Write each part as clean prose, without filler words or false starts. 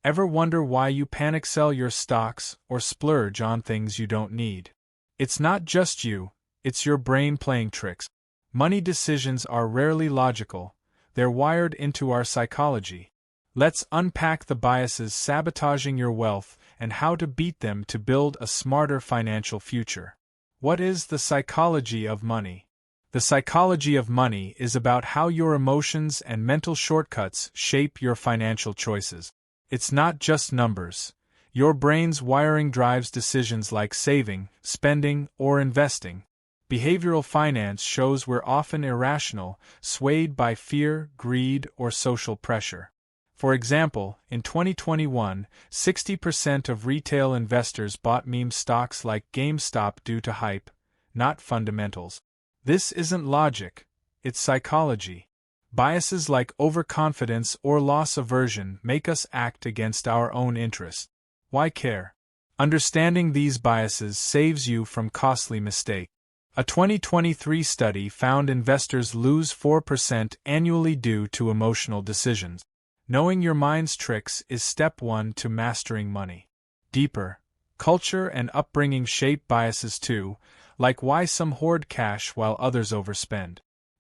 Ever wonder why you panic sell your stocks or splurge on things you don't need? It's not just you, it's your brain playing tricks. Money decisions are rarely logical, they're wired into our psychology. Let's unpack the biases sabotaging your wealth and how to beat them to build a smarter financial future. What is the psychology of money? The psychology of money is about how your emotions and mental shortcuts shape your financial choices. It's not just numbers. Your brain's wiring drives decisions like saving, spending, or investing. Behavioral finance shows we're often irrational, swayed by fear, greed, or social pressure. For example, in 2021, 60% of retail investors bought meme stocks like GameStop due to hype, not fundamentals. This isn't logic, it's psychology. Biases like overconfidence or loss aversion make us act against our own interests. Why care? Understanding these biases saves you from costly mistakes. A 2023 study found investors lose 4% annually due to emotional decisions. Knowing your mind's tricks is step 1 to mastering money. Deeper, culture and upbringing shape biases too, like why some hoard cash while others overspend.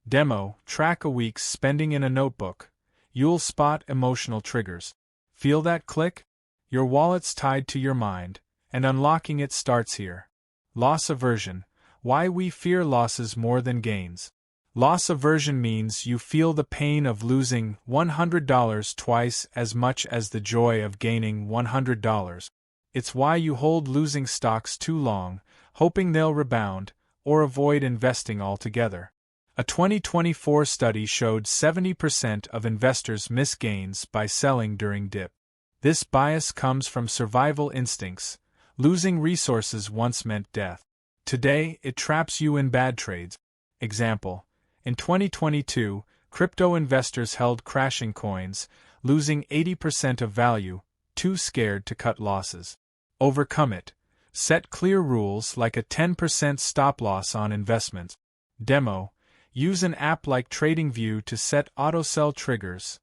Demo, track a week's spending in a notebook. You'll spot emotional triggers. Feel that click? Your wallet's tied to your mind, and unlocking it starts here. Loss aversion, why we fear losses more than gains. Loss aversion means you feel the pain of losing $100 twice as much as the joy of gaining $100. It's why you hold losing stocks too long, hoping they'll rebound, or avoid investing altogether. A 2024 study showed 70% of investors miss gains by selling during dip. This bias comes from survival instincts. Losing resources once meant death. Today, it traps you in bad trades. Example: in 2022, crypto investors held crashing coins, losing 80% of value, too scared to cut losses. Overcome it. Set clear rules like a 10% stop loss on investments. Demo: use an app like TradingView to set auto-sell triggers.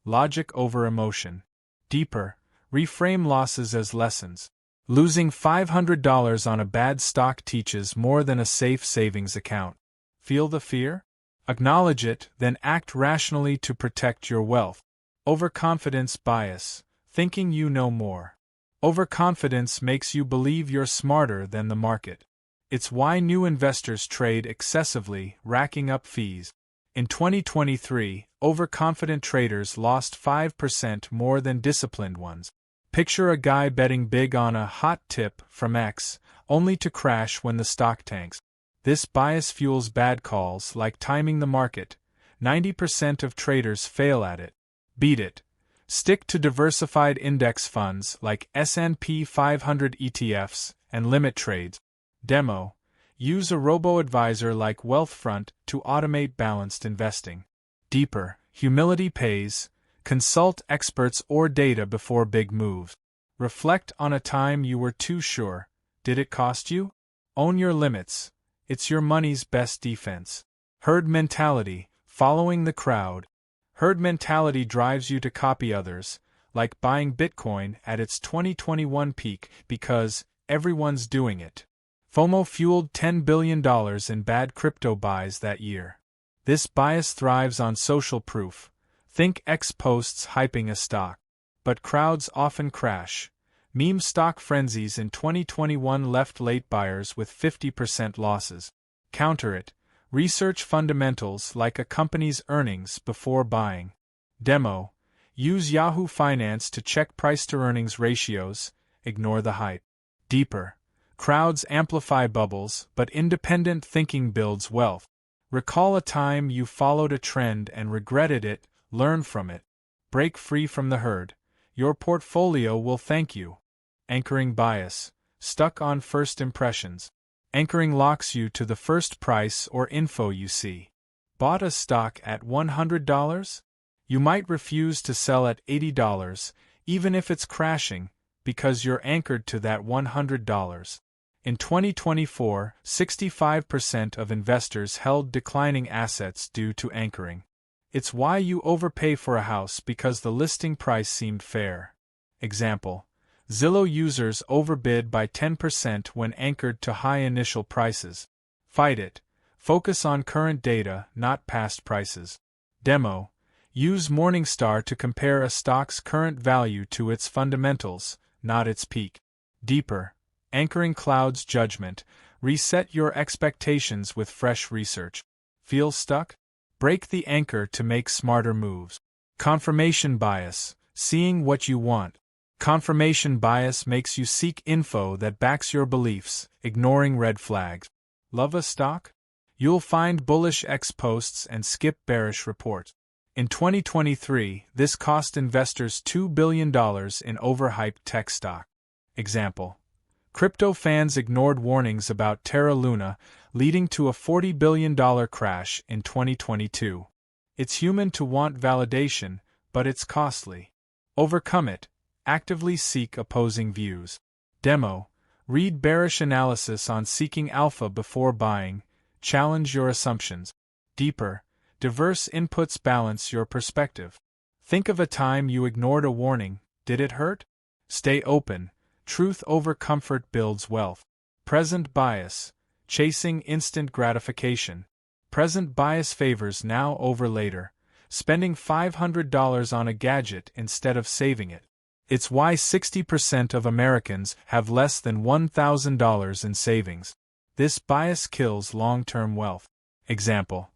Logic over emotion. Deeper, reframe losses as lessons. Losing $500 on a bad stock teaches more than a safe savings account. Feel the fear? Acknowledge it, then act rationally to protect your wealth. Overconfidence bias, thinking you know more. Overconfidence makes you believe you're smarter than the market. It's why new investors trade excessively, racking up fees. In 2023, overconfident traders lost 5% more than disciplined ones. Picture a guy betting big on a hot tip from X, only to crash when the stock tanks. This bias fuels bad calls like timing the market. 90% of traders fail at it. Beat it. Stick to diversified index funds like S&P 500 ETFs and limit trades. Demo: use a robo-advisor like Wealthfront to automate balanced investing. Deeper, humility pays. Consult experts or data before big moves. Reflect on a time you were too sure. Did it cost you? Own your limits. It's your money's best defense. Herd mentality, following the crowd. Herd mentality drives you to copy others, like buying Bitcoin at its 2021 peak because everyone's doing it. FOMO fueled $10 billion in bad crypto buys that year. This bias thrives on social proof. Think X posts hyping a stock. But crowds often crash. Meme stock frenzies in 2021 left late buyers with 50% losses. Counter it. Research fundamentals like a company's earnings before buying. Demo: use Yahoo Finance to check price-to-earnings ratios, ignore the hype. Deeper. Crowds amplify bubbles, but independent thinking builds wealth. Recall a time you followed a trend and regretted it. Learn from it. Break free from the herd. Your portfolio will thank you. Anchoring bias. Stuck on first impressions. Anchoring locks you to the first price or info you see. Bought a stock at $100? You might refuse to sell at $80, even if it's crashing, because you're anchored to that $100. In 2024, 65% of investors held declining assets due to anchoring. It's why you overpay for a house because the listing price seemed fair. Example: Zillow users overbid by 10% when anchored to high initial prices. Fight it. Focus on current data, not past prices. Demo: use Morningstar to compare a stock's current value to its fundamentals, not its peak. Deeper: anchoring clouds judgment. Reset your expectations with fresh research. Feel stuck? Break the anchor to make smarter moves. Confirmation bias: seeing what you want. Confirmation bias makes you seek info that backs your beliefs, ignoring red flags. Love a stock? You'll find bullish X posts and skip bearish reports. In 2023, this cost investors $2 billion in overhyped tech stock. Example: crypto fans ignored warnings about Terra Luna, leading to a $40 billion crash in 2022. It's human to want validation, but it's costly. Overcome it. Actively seek opposing views. Demo: read bearish analysis on Seeking Alpha before buying. Challenge your assumptions. Deeper: diverse inputs balance your perspective. Think of a time you ignored a warning. Did it hurt? Stay open. Truth over comfort builds wealth. Present bias: chasing instant gratification. Present bias favors now over later, spending $500 on a gadget instead of saving it. It's why 60% of Americans have less than $1,000 in savings. This bias kills long-term wealth. Example: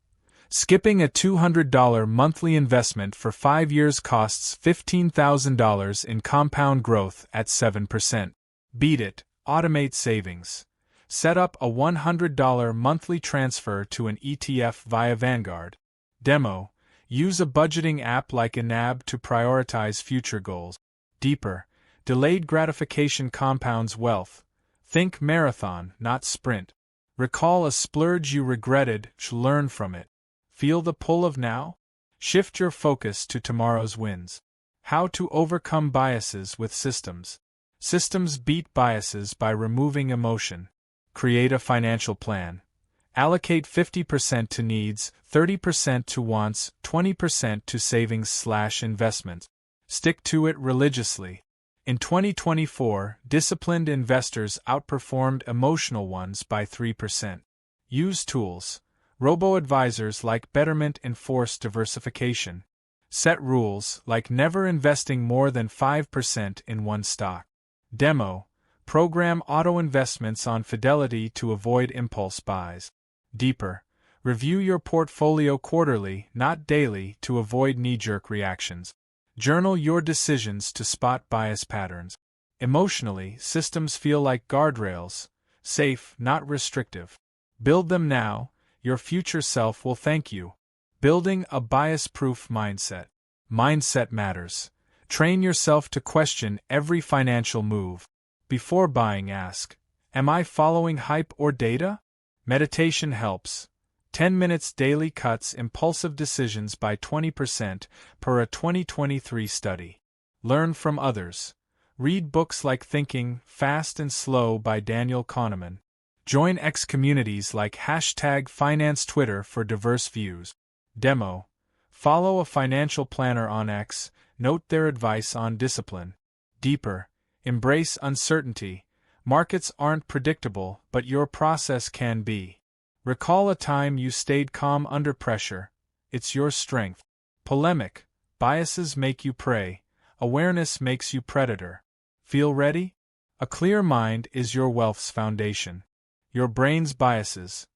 skipping a $200 monthly investment for 5 years costs $15,000 in compound growth at 7%. Beat it. Automate savings. Set up a $100 monthly transfer to an ETF via Vanguard. Demo: use a budgeting app like Enab to prioritize future goals. Deeper: delayed gratification compounds wealth. Think marathon, not sprint. Recall a splurge you regretted, learn from it. Feel the pull of now? Shift your focus to tomorrow's wins. How to overcome biases with systems. Systems beat biases by removing emotion. Create a financial plan. Allocate 50% to needs, 30% to wants, 20% to savings/investments. Stick to it religiously. In 2024, disciplined investors outperformed emotional ones by 3%. Use tools. Robo-advisors like Betterment enforce diversification. Set rules like never investing more than 5% in one stock. Demo: program auto-investments on Fidelity to avoid impulse buys. Deeper: review your portfolio quarterly, not daily, to avoid knee-jerk reactions. Journal your decisions to spot bias patterns. Emotionally, systems feel like guardrails, safe, not restrictive. Build them now, your future self will thank you. Building a bias-proof mindset. Mindset matters. Train yourself to question every financial move. Before buying, ask, am I following hype or data? Meditation helps. 10 minutes daily cuts impulsive decisions by 20% per a 2023 study. Learn from others. Read books like Thinking Fast and Slow by Daniel Kahneman. Join X communities like #Finance Twitter for diverse views. Demo: follow a financial planner on X, note their advice on discipline. Deeper: embrace uncertainty. Markets aren't predictable, but your process can be. Recall a time you stayed calm under pressure. It's your strength. Polemic: biases make you prey. Awareness makes you predator. Feel ready? A clear mind is your wealth's foundation. Your brain's biases,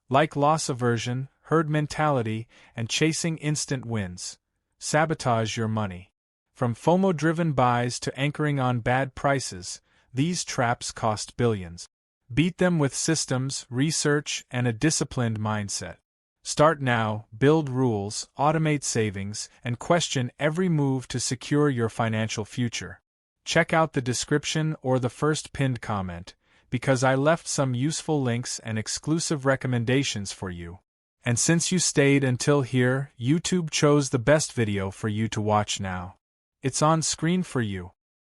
like loss aversion, herd mentality, and chasing instant wins, sabotage your money. From FOMO-driven buys to anchoring on bad prices, these traps cost billions. Beat them with systems, research, and a disciplined mindset. Start now, build rules, automate savings, and question every move to secure your financial future. Check out the description or the first pinned comment, because I left some useful links and exclusive recommendations for you. And since you stayed until here, YouTube chose the best video for you to watch now. It's on screen for you.